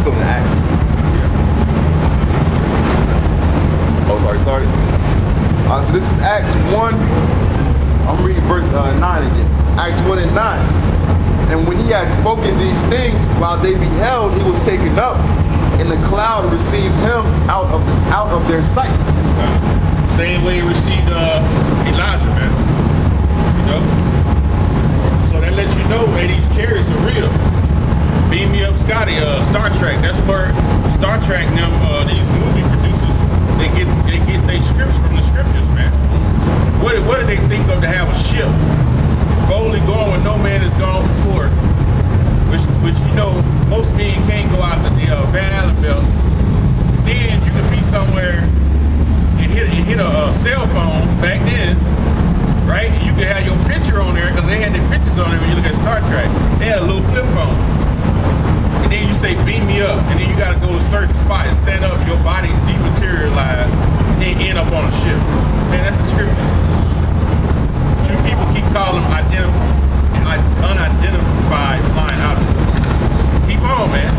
still in Acts. Yeah. Oh, sorry, started. So this is Acts 1. I'm reading verse 9 again. Acts 1 and 9. And when he had spoken these things, while they beheld, he was taken up, and the cloud received him out of their sight. Same way he received Elijah, man. You know? So that lets you know, hey, these chariots are real. Beam me up, Scotty. Star Trek. That's where Star Trek and them, these movie producers, they get their scripts from the scriptures, man. What do they think of to have a ship boldly going when no man has gone before? Which you know, most men can't go out the Van Allen belt. Then you can be somewhere and hit a cell phone back then, right? And you can have your picture on there, because they had their pictures on there when you look at Star Trek. They had a little flip phone. And then you say, beam me up. And then you got to go to a certain spot and stand up, your body dematerialize, and then end up on a ship. Man, that's the scriptures. But you people keep calling them unidentified flying objects. Keep on, man.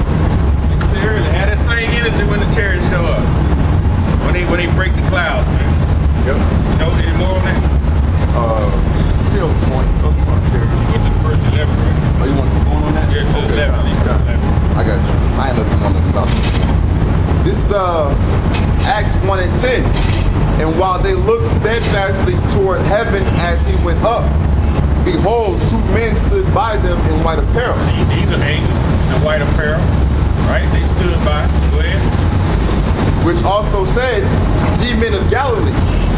Like I said earlier, have that same energy when the chariots show up. When they break the clouds, man. Yep. You know, any more on that? Still point. You went to the first 11, right? Oh, you want to keep going on that? Yeah, to 11, at least 11. I got you. I ain't looking on the south. This is Acts 1 and 10. And while they looked steadfastly toward heaven as he went up, behold, two men stood by them in white apparel. See, these are angels in white apparel, right? They stood by. Go ahead. Which also said, ye men of Galilee,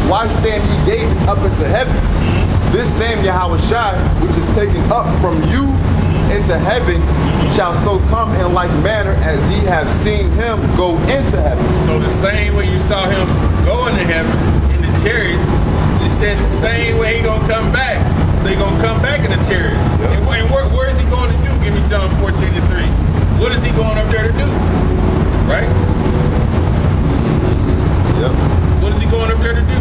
why stand ye gazing up into heaven? This same Yahushua, which is taken up from you into heaven, shall so come in like manner as ye have seen him go into heaven. So the same way you saw him go into heaven in the chariots, he said the same way he gonna come back. So he gonna come back in the chariot. Yep. And where is he going to do? Give me John 14:3. What is he going up there to do? Right? Yep. What is he going up there to do?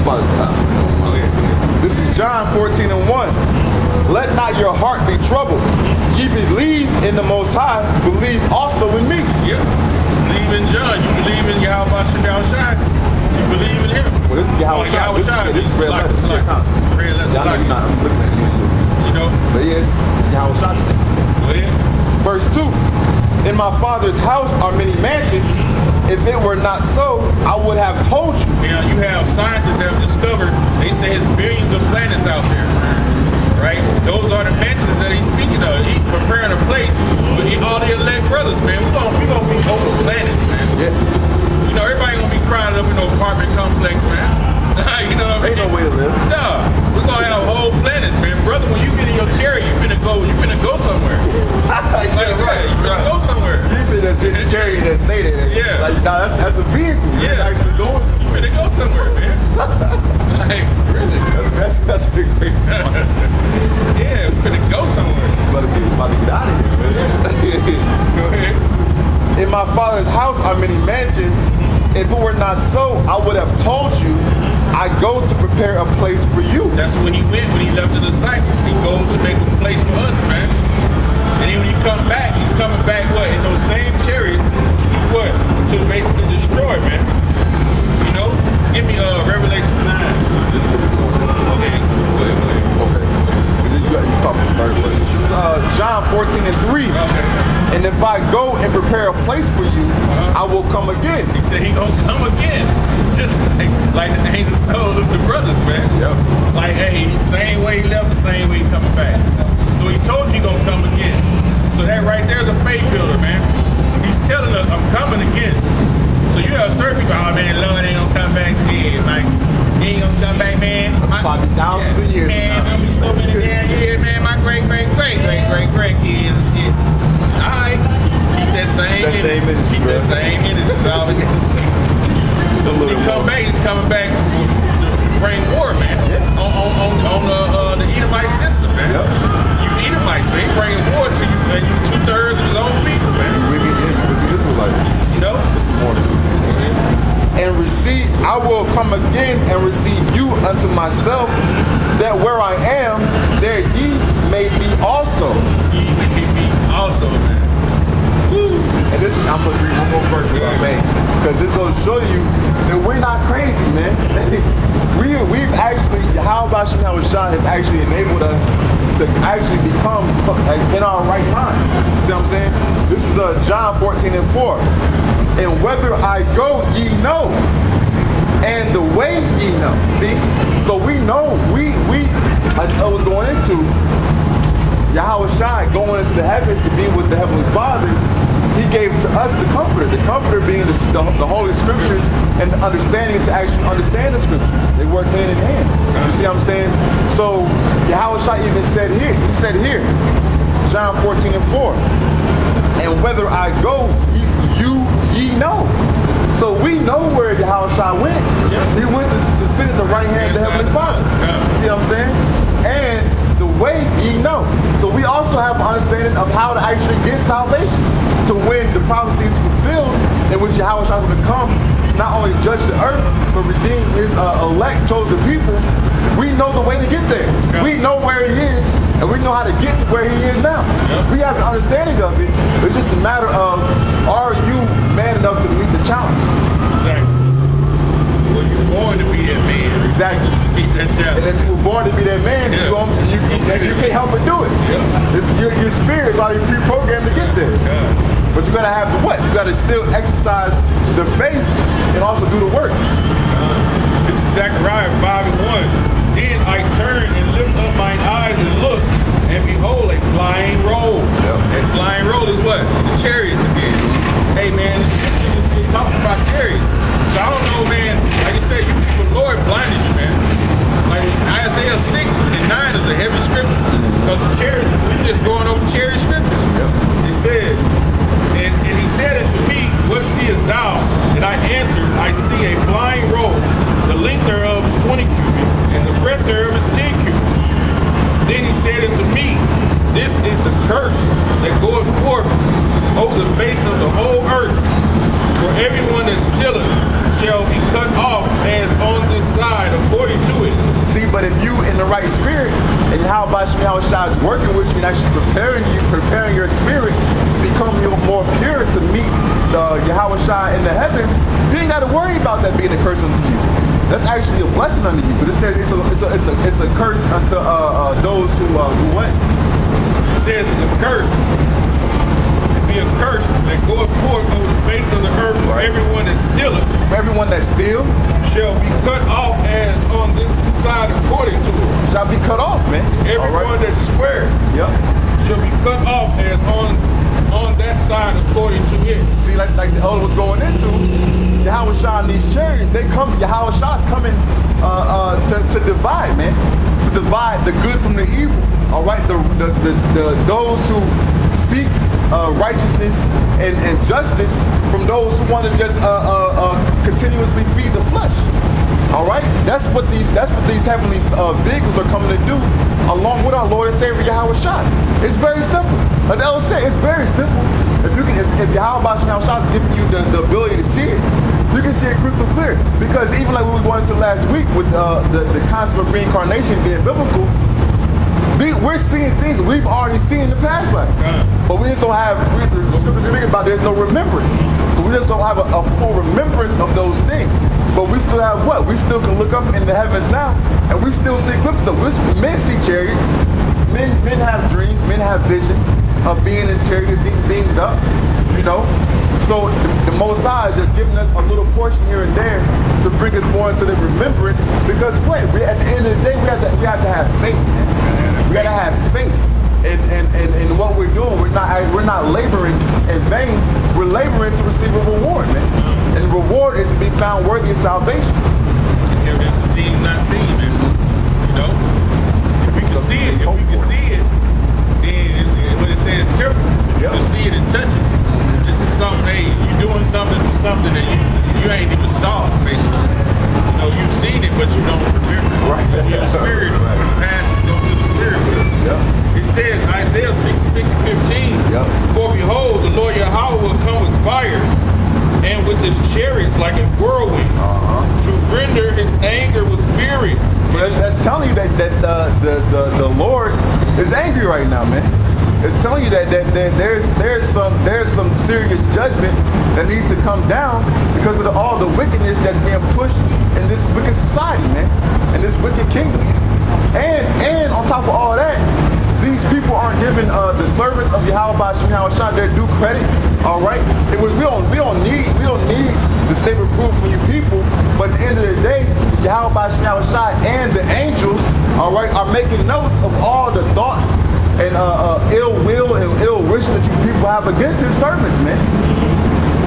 By the time. Okay. This is John 14 and 1. Let not your heart be troubled. Ye believe in the Most High, believe also in me. Yeah. Believe in John. You believe in Yahweh Shai. You believe in him. Well, this is Yahweh Shai. This is red letter. Red letter. I'm looking at you. You know? But yes, Yahweh Shai. Go ahead. Verse 2. In my Father's house are many mansions. If it were not so, I would have told you. Now, you have scientists that have discovered, they say there's billions of planets out there, right? Those are the mansions that he's speaking of. He's preparing a place for all the elect brothers, man. We're gonna be over planets, man. Yeah. You know, everybody gonna be crowded up in no apartment complex, man. You know what I mean? Ain't no way to live. No, we're gonna have whole planets, man. Brother, when you get in your chariot, you finna go somewhere. Right, you finna go somewhere. You finna get the chariot that say that. Yeah. Like, nah, that's a vehicle. Yeah. You're actually going somewhere. You finna go somewhere, man. Like, really? That's a big great point. Yeah, we're finna go somewhere. About to get out of here, man. Go ahead. In my Father's house are many mansions. If it were not so, I would have told you, I go to prepare a place for you. That's where he went when he left the disciples. He goes to make a place for us, man. And then when he come back, he's coming back, what? In those same chariots to do what? To basically destroy, man. You know? Give me Revelation 9. This is Okay. Go ahead. okay. You talking about this is John 14 and 3. Okay. And if I go and prepare a place for you, I will come again. He said he gonna come again. Just like the angels told the brothers, man. Yep. Like, hey, same way he left, the same way he coming back. So he told you he gonna come again. So that right there is a faith builder, man. He's telling us, I'm coming again. So you have certain people, oh man, Lord ain't gonna come back, shit. Like, he ain't gonna come back, man. Probably thousands of years. Man, I'm so many damn years, man. My great kids and shit. Alright. Keep that same energy. Keep that same energy. That's all we gotta say. When he come back, he's coming back to bring war, man. Yeah. On the Edomite system, man. Yep. You Edomites, man. He bringing war to you, man. You 2/3 of his own people, man. You know? This is more too. And I will come again and receive you unto myself, that where I am, there ye may be also. Ye may be like in our right mind. See what I'm saying? This is John 14:4. And whether I go, ye know, and the way ye know. See? So we know, I was going into Yahweh Shai going into the heavens to be with the Heavenly Father. He gave to us the Comforter being the Holy Scriptures and the understanding to actually understand the Scriptures. They work hand in hand. You see what I'm saying? So Yahweh Shai even said here, John 14:4, and whether I go, ye know. So we know where Yahweh Shai went. Yeah. He went to sit at the right hand of the Heavenly Father. Yeah. You see what I'm saying? And the way ye know. So we also have an understanding of how to actually get salvation. To when the prophecy is fulfilled, in which Yahweh Shai is going to come to not only judge the earth, but redeem his elect, chosen people. We know the way to get there. Yeah. We know where he is, and we know how to get to where he is now. Yeah. We have an understanding of it. It's just a matter of, are you man enough to meet the challenge? Exactly. Well, you're born to be that man. Exactly. Meet that challenge. And if you were born to be that man, yeah. you can't help but do it. Yeah. Your spirit's already pre-programmed to get there. Yeah. But you gotta have the what? You gotta still exercise the faith and also do the works. This is Zechariah 5:1. Then I turned and lifted up mine eyes and looked, and behold, a flying roll. Yep. That flying roll is what? The chariots again. Hey man, it talks about chariots. So I don't know, man. Like you said, the Lord blinded you, man. Like Isaiah 6:9 is a heavy scripture. Because the chariots, we're just going over chariot scriptures. Yep. It says, and he said unto me, what seest thou? And I answered, I see a flying roll. The length thereof is 20 cubits, and the breadth thereof is 10 cubits. Then he said unto me, this is the curse that goeth forth over the face of the whole earth. For everyone that stealeth shall be cut off as on this side according to it. See, but if you in the right spirit, and how Yahweh Shai is working with you and actually preparing your spirit to become more pure to meet Yahweh Shai in the heavens, you ain't got to worry about that being a curse unto you. That's actually a blessing unto you. But it says it's a curse unto those who what? It says it's a curse. Be a curse that goeth forth over the face of the earth for everyone that stealeth. For everyone that steal shall be cut off as on this side according to it. Shall be cut off, man. Everyone that swear shall be cut off as on that side according to it. See, like the elder was going into, Yahweh Shai and these chariots, Yahweh Shai's coming to divide, man. To divide the good from the evil. All right, those who seek righteousness and justice from those who want to just continuously feed the flesh. All right, that's what these heavenly vehicles are coming to do, along with our Lord and Savior Yahweh Shai. It's very simple. Like the elder said, it's very simple. If Yahweh Shai is giving you the ability to see it, you can see it crystal clear. Because even like we were going into last week with the concept of reincarnation being biblical, we're seeing things that we've already seen in the past life. But we just don't have, the scripture speaking about there's no remembrance. So we just don't have a full remembrance of those things. But we still have what? We still can look up in the heavens now, and we still see glimpses of it. Men see chariots. Men have dreams. Men have visions of being in chariots, being beamed up, you know. So the Most High is just giving us a little portion here and there to bring us more into the remembrance. Because what? At the end of the day, we have to have faith, man. We got to have faith in what we're doing. We're not laboring in vain. We're laboring to receive a reward, man. And the reward is to be found worthy of salvation. Evidence of things not seen, man. You know, if we can see it, then when it says temporal, you can see it and touch it. This is something, hey, you're doing something for something that you ain't even saw, basically. You know, you've seen it, but you don't remember. Right. Your spirit, pass and go to the spirit with it. Yep. It says, Isaiah 66:15, for behold, the Lord Yahweh will come with fire, and with his chariots like a whirlwind, to render his anger with fury. So that's telling you that the Lord is angry right now, man. It's telling you that there's some serious judgment that needs to come down because of all the wickedness that's being pushed in this wicked society, man, in this wicked kingdom. And on top of all that, these people aren't giving the servants of Yahweh Shem Yahushua their due credit. All right, we don't need the statement proof from you people, but at the end of the day, Yahweh Shem Yahushua and the angels, all right, are making notes of all the thoughts and ill will and ill wish that you people have against his servants, man.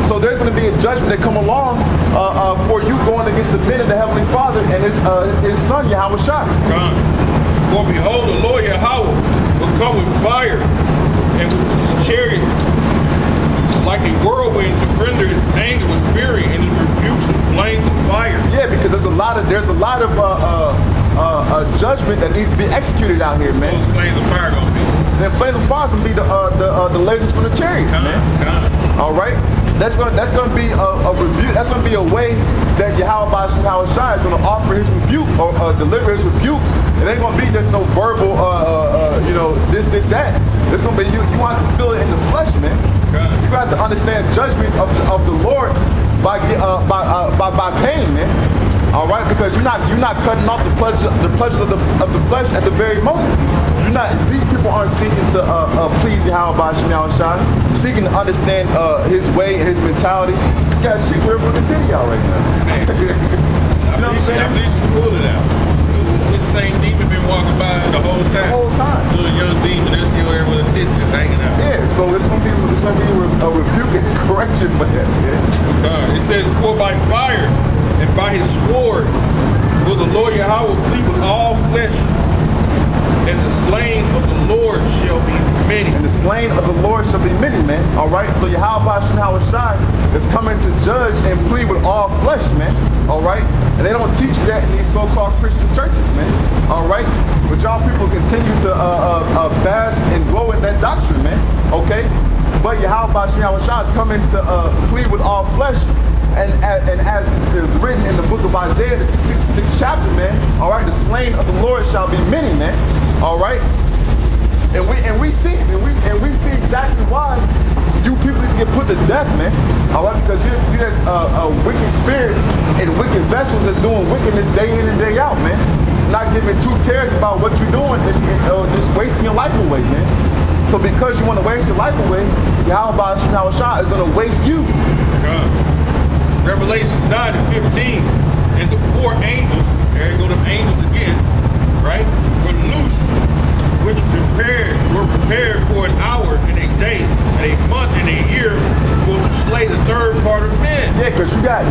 So there's going to be a judgment that come along for you going against the men of the Heavenly Father and his son Yahweh Shai. For behold, the Lord Yahweh will come with fire and with his chariots like a whirlwind to render his anger with fury and his rebukes with flames of fire. Yeah, because there's a lot of judgment that needs to be executed out here, man. Those flames of fire gonna be. Then flames of fire gonna be the lasers from the chariots, man. All right. That's gonna be a rebuke. That's gonna be a way that Yahweh Shem Yahushua is gonna offer his rebuke or deliver his rebuke. It ain't gonna be just no verbal, this, that. It's gonna be you want to feel it in the flesh, man. You got to understand judgment of the Lord by pain, man. All right, because you're not cutting off the pleasures of the flesh at the very moment. These people aren't seeking to please Yahweh Shem Yahushua, seeking to understand his way and his mentality. You got shit we're fucking titty out right now. You know what I'm saying? I believe you pulled it out. This same demon been walking by the whole time. The whole time. Little young demon that's still there with a tits just hanging out. Yeah, so it's gonna be a rebuke and correction for him. Yeah. It says, for by fire and by his sword will the Lord Yahweh plead with all flesh, and the slain of the Lord shall be many. And the slain of the Lord shall be many, man. All right? So Yahweh Shem Yahushua is coming to judge and plead with all flesh, man. All right? And they don't teach you that in these so-called Christian churches, man. All right? But y'all people continue to bask and glow in that doctrine, man. Okay? But Yahweh Shem Yahushua is coming to plead with all flesh. And as is written in the book of Isaiah, the 66th chapter, man, all right, the slain of the Lord shall be many, man, all right, and we see exactly why you people need to get put to death, man, all right, because you're just wicked spirits and wicked vessels that's doing wickedness day in and day out, man, not giving two cares about what you're doing and just wasting your life away, man. So because you want to waste your life away, Yahweh Shem Yahushua is going to waste you. Revelation 9:15, and the four angels, there you go, them angels again, right, were loosed, which were prepared for an hour and a day, and a month and a year for to slay the third part of men. Yeah, because you got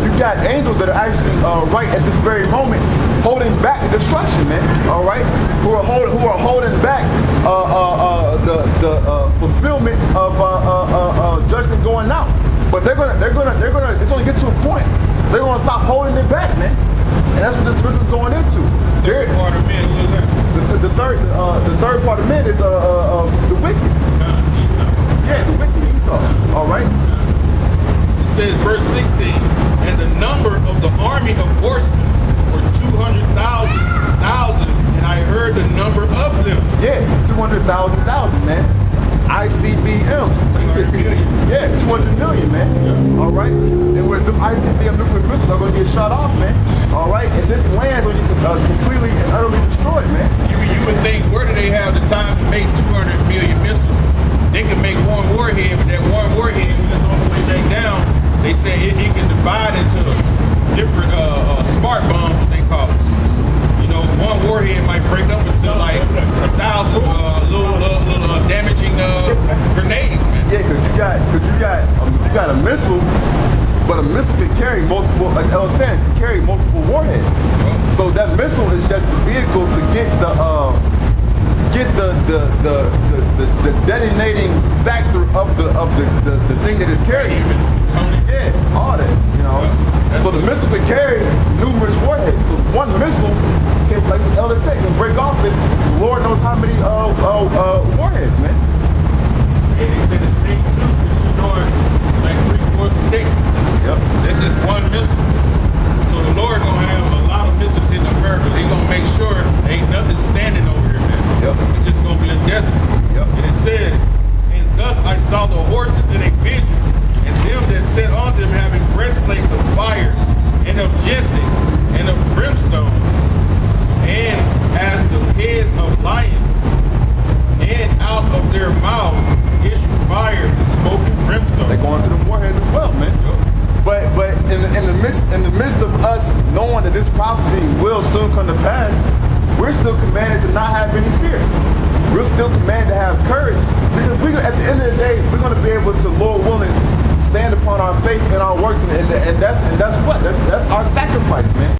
angels that are actually right at this very moment holding back the destruction, man. All right, who are holding back the fulfillment of judgment going out. But they're gonna. It's gonna get to a point. They're gonna stop holding it back, man. And that's what this scripture's going into. Third part of men, what is that? The third part of men is the wicked. Esau. Yeah, the wicked Esau. All right. It says, verse 16, and the number of the army of horsemen were 200,000, and I heard the number of them. Yeah, 200,000, man. ICBM. Yeah, 200 million, man. Yeah. All right. And whereas the ICBM nuclear missiles are going to get shut off, man. All right. And this land will be completely and utterly destroyed, man. You would think, where do they have the time to make 200 million missiles? They can make one warhead, but that one warhead, when it's on the way back down, they say it can divide into different smart bombs, what they call it. You know, one warhead might break up into like 1,000 little damaging grenades, man. Yeah, because you got a missile, but a missile can carry multiple, like El San, can carry multiple warheads. So that missile is just the vehicle to get the detonating factor of the thing that is carrying. Yeah, all that, you know. So the missile can carry numerous warheads. So one missile can, like Elder said, can break off it. Lord knows how many warheads, man. And they said the same too can destroy like 3/4 of Texas. Yep. This is one missile. So the Lord gonna have a lot of missiles in America. He gonna make sure ain't nothing standing over here, man. Yep. It's just gonna be a desert. Yep. And it says, and thus I saw the horses in a vision, and them that sat on them having breastplates of fire, and of ginseng, and of brimstone, and as the heads of lions, and not have any fear. We're still commanded to have courage because at the end of the day, we're going to be able to, Lord willing, stand upon our faith and our works, and that's what? That's our sacrifice, man.